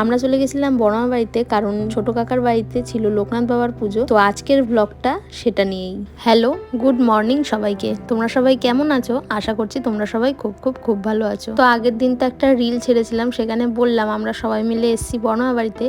আমরা চলে গেছিলাম বড়মা বাড়িতে, কারণ ছোট কাকার বাড়িতে ছিল লোকনাথ বাবার পুজো। তো আজকের ব্লগটা সেটা নিয়েই। হ্যালো, গুড মর্নিং সবাইকে। তোমরা সবাই কেমন আছো? আশা করছি তোমরা সবাই খুব ভালো আছো। তো আগের দিন তো একটা রিল ছেড়েছিলাম, সেখানে বললাম আমরা সবাই মিলে এসেছি বড়মা বাড়িতে,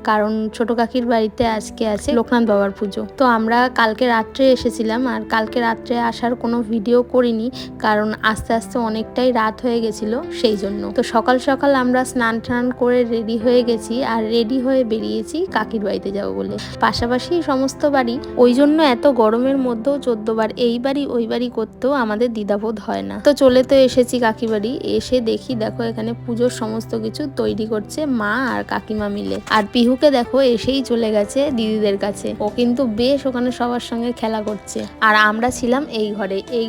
কারণ ছোট কাকির বাড়িতে আজকে আছে লোকনাথ বাবার পুজো। তো আমরা কালকে রাত্রে এসেছিলাম, আর কালকে রাত্রে আসার কোনো ভিডিও করিনি, কারণ আস্তে আস্তে অনেকটাই রাত হয়ে গেছিল সেই জন্য। তো সকাল সকাল আমরা স্নান টান করে রেডি হয়ে গেছি, আর রেডি হয়ে বেরিয়েছি কাকির বাড়িতে যাবো বলে। পাশাপাশি সমস্ত বাড়ি, ওই জন্য এত গরমের মধ্যেও 14 বার এই বাড়ি ওই বাড়ি করতেও আমাদের দ্বিধাবোধ হয় না। তো চলে তো এসেছি কাকি বাড়ি। এসে দেখি দেখো এখানে পুজোর সমস্ত কিছু তৈরি করছে মা আর কাকিমা মিলে। আর পিহুকে দেখো এসেই চলে গেছে দিদিদের কাছে, ও কিন্তু বেশ ওখানে সবার সঙ্গে খেলা করছে। আর আমরা ছিলাম এই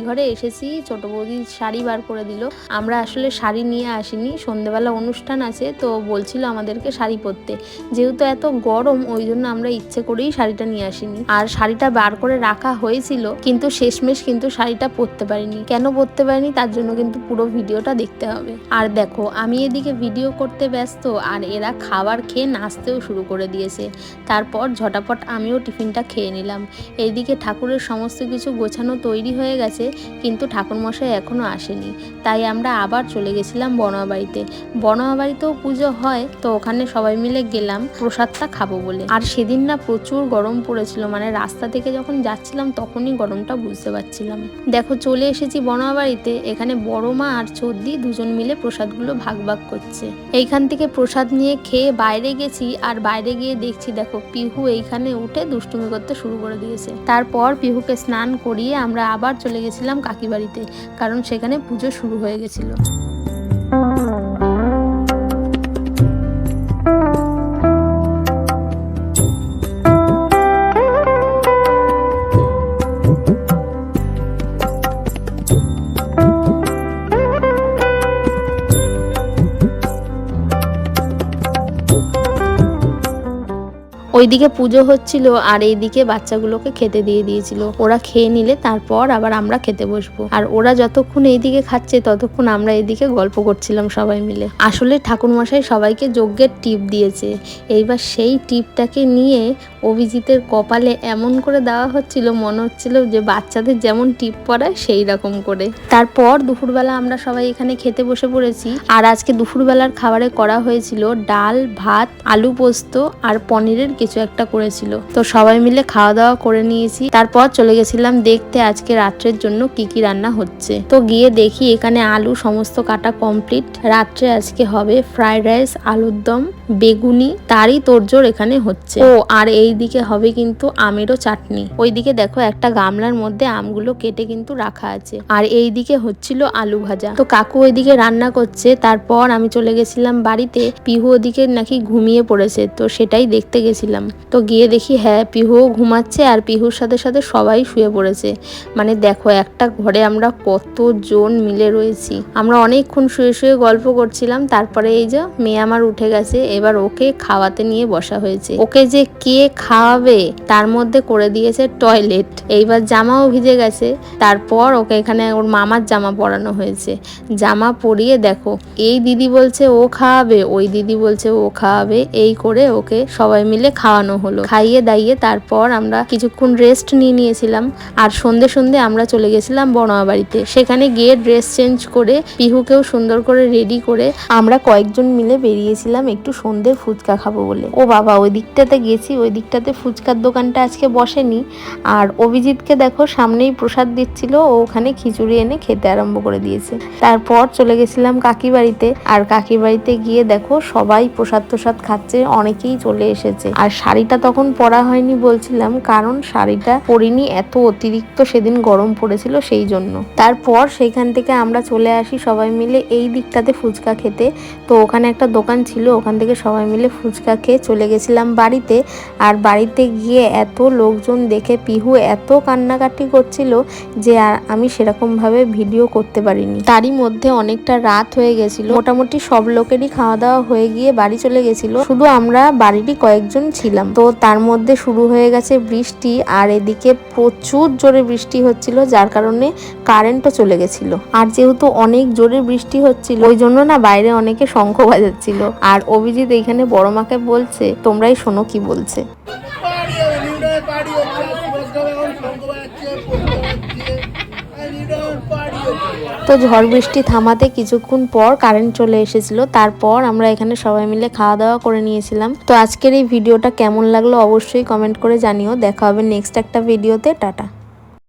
ঘরে এসেছি। ছোট বৌদি শাড়ি বার করে দিল। আমরা আসলে শাড়ি নিয়ে আসিনি, সন্ধ্যেবেলা অনুষ্ঠান আছে তো বলছিল আমাদেরকে শাড়ি পরতে, যেহেতু এত গরম ওই জন্য আমরা ইচ্ছে করেই শাড়িটা নিয়ে আসিনি। আর শাড়িটা বার করে রাখা হয়েছিল, কিন্তু শেষমেশ কিন্তু শাড়িটা পরতে পারিনি। কেন পরতে পারিনি তার জন্য কিন্তু পুরো ভিডিওটা দেখতে হবে। আর দেখো আমি এদিকে ভিডিও করতে ব্যস্ত, আর এরা খাবার খেয়ে নাচতেও শুরু করে দিয়েছে। তারপর ঝটাপট আমিও টিফিনটা খেয়ে নিলাম। এইদিকে ঠাকুরের সমস্ত কিছু গোছানো তৈরি হয়ে গেছে, কিন্তু ঠাকুরমশাই এখনো আসেনি। তাই আমরা আবার চলে গেছিলাম বড়মা বাড়িতে। বড়মা বাড়িতেও পুজো হয়, তো ওখানে সবাই মিলে গেলাম প্রসাদটা খাবো বলে। আর সেদিন না প্রচুর গরম পড়েছিল, মানে রাস্তা থেকে যখন যাচ্ছিলাম তখনই গরমটা বুঝতে পারছিলাম। দেখো চলে এসেছি বড়মা বাড়িতে। এখানে বড় মা আর চোদ্দি দুজন মিলে প্রসাদগুলো ভাগ করছে। এইখান থেকে প্রসাদ নিয়ে খেয়ে বাইরে গেছি, আর বাইরে গিয়ে দেখছি দেখো পিহু এইখানে উঠে দুষ্টুমি করতে শুরু করে দিয়েছে। তারপর পিহুকে স্নান করিয়ে আমরা আবার চলে গেছিলাম কাকি বাড়িতে, কারণ সেখানে পুজো শুরু হয়ে গেছিল। ওইদিকে পুজো হচ্ছিল, আর এইদিকে বাচ্চাগুলোকে খেতে দিয়ে দিয়েছিল। ওরা খেয়ে নিলে তারপর আবার আমরা খেতে বসবো। আর ওরা যতক্ষণ এইদিকে খাচ্ছে ততক্ষণ আমরা এইদিকে গল্প করছিলাম সবাই মিলে। আসলে ঠাকুরমশাই সবাইকে যজ্ঞের টিপ দিয়েছে, এইবার সেই টিপটাকে নিয়ে অভিজিতের কপালে এমন করে দেওয়া হচ্ছিল, মনে হচ্ছিল যে বাচ্চাদের যেমন টিপ পড়ায় সেই রকম করে। তারপর দুপুরবেলা আমরা সবাই এখানে খেতে বসে পড়েছি। আর আজকে দুপুরবেলার খাবারে করা হয়েছিল ডাল, ভাত, আলু পোস্ত আর পনিরের কিছু একটা করেছিল। তো সবাই মিলে খাওয়া দাওয়া করে নিয়েছি। তারপর চলে গেছিলাম দেখতে আজকে রাত্রের জন্য কি কি রান্না হচ্ছে। তো গিয়ে দেখি এখানে আলু সমস্ত কাটা কমপ্লিট। রাত্রে আজকে হবে ফ্রাইড রাইস, আলুর দম, বেগুনি, তারই তোড়জোড় এখানে হচ্ছে। ও আর এইদিকে হবে কিন্তু আমেরও চাটনি। ওইদিকে দেখো একটা গামলার মধ্যে আমগুলো কেটে কিন্তু রাখা আছে। আর এইদিকে হচ্ছিল আলু ভাজা। তো কাকু ওইদিকে রান্না করছে। তারপর আমি চলে গেছিলাম বাড়িতে। পিহু ওদিকে নাকি ঘুমিয়ে পড়েছে, তো সেটাই দেখতে গেছিলাম। তো গিয়ে দেখি হ্যাঁ পিহুও ঘুমাচ্ছে, আর পিহুর সাথে সাথে সবাই শুয়ে পড়েছে। মানে দেখো একটা ঘরে আমরা কতজন মিলে রয়েছি। আমরা অনেকক্ষণ শুয়ে শুয়ে গল্প করছিলাম। তারপরে এই যে মেয়ে আমার উঠে গেছে, এবার ওকে খাওয়াতে নিয়ে বসা হয়েছে। ওকে যে কে খাওয়াবে তার মধ্যে করে দিয়েছে টয়লেট। এইবার জামাও ভিজে গেছে। তারপর ওকে এখানে ওর মামার জামা পরানো হয়েছে। জামা পরিয়ে দেখো এই দিদি বলছে ও খাওয়াবে, ওই দিদি বলছে ও খাওয়াবে, এই করে ওকে সবাই মিলে খাওয়ানো হলো। খাইয়ে দাইয়ে তারপর আমরা কিছুক্ষণ রেস্ট নিয়েছিলাম। আর সন্ধে আমরা চলে গেছিলাম বড়মা বাড়িতে। সেখানে গিয়ে ড্রেস চেঞ্জ করে পিহুকেও সুন্দর করে রেডি করে আমরা কয়েকজন মিলে বেরিয়েছিলাম একটু সন্ধ্যের ফুচকা খাবো বলে। ও বাবা, ওই দিকটাতে গেছি, ওই দিকটাতে ফুচকার দোকানটা আজকে বসেনি। আর অভিজিৎকে দেখো সামনেই প্রসাদ দিচ্ছিল, ও ওখানে খিচুড়ি এনে খেতে আরম্ভ করে দিয়েছে। তারপর চলে গেছিলাম কাকি বাড়িতে। আর কাকি বাড়িতে গিয়ে দেখো সবাই প্রসাদ খাচ্ছে, অনেকেই চলে এসেছে। আর শাড়িটা তখন পরা হয়নি বলছিলাম, কারণ শাড়িটা পরিনি, এত অতিরিক্ত সেদিন গরম পড়েছিল সেই জন্য। তারপর সেইখান থেকে আমরা চলে আসি সবাই মিলে এই দিকটাতে ফুচকা খেতে। তো ওখানে একটা দোকান ছিল, ওখান থেকে সবাই মিলে ফুচকা খেয়ে চলে গেছিলাম বাড়িতে। আর বাড়িতে গিয়ে এত লোকজন দেখে পিহু এত কান্নাকাটি করছিল যে আর আমি সেরকম ভাবে ভিডিও করতে পারিনি। তারই মধ্যে অনেকটা রাত হয়ে গেছিল। মোটামুটি সব লোকেরই খাওয়া দাওয়া হয়ে গিয়ে বাড়ি চলে গেছিল, শুধু আমরা বাড়িরই কয়েকজন ছিলাম। তো তার মধ্যে শুরু হয়ে গেছে বৃষ্টি, আর এদিকে প্রচুর জোরে বৃষ্টি হচ্ছিল, যার কারণে কারেন্টও চলে গেছিল। আর যেহেতু অনেক জোরে বৃষ্টি হচ্ছিল ওই জন্য না বাইরে অনেকে শঙ্খ বাজাচ্ছিল। আর অভিজিৎ এখানে বড় মাকে বলছে, তোমরাই শোনো কি বলছে। তো ঝড় বৃষ্টি থামাতে কিছুক্ষণ পর কারেন্ট চলে এসেছিল। তারপর আমরা এখানে সবাই মিলে খাওয়া দাওয়া করে নিয়েছিলাম। তো আজকের এই ভিডিওটা কেমন লাগলো অবশ্যই কমেন্ট করে জানিও। দেখা হবে নেক্সট একটা ভিডিওতে। টাটা।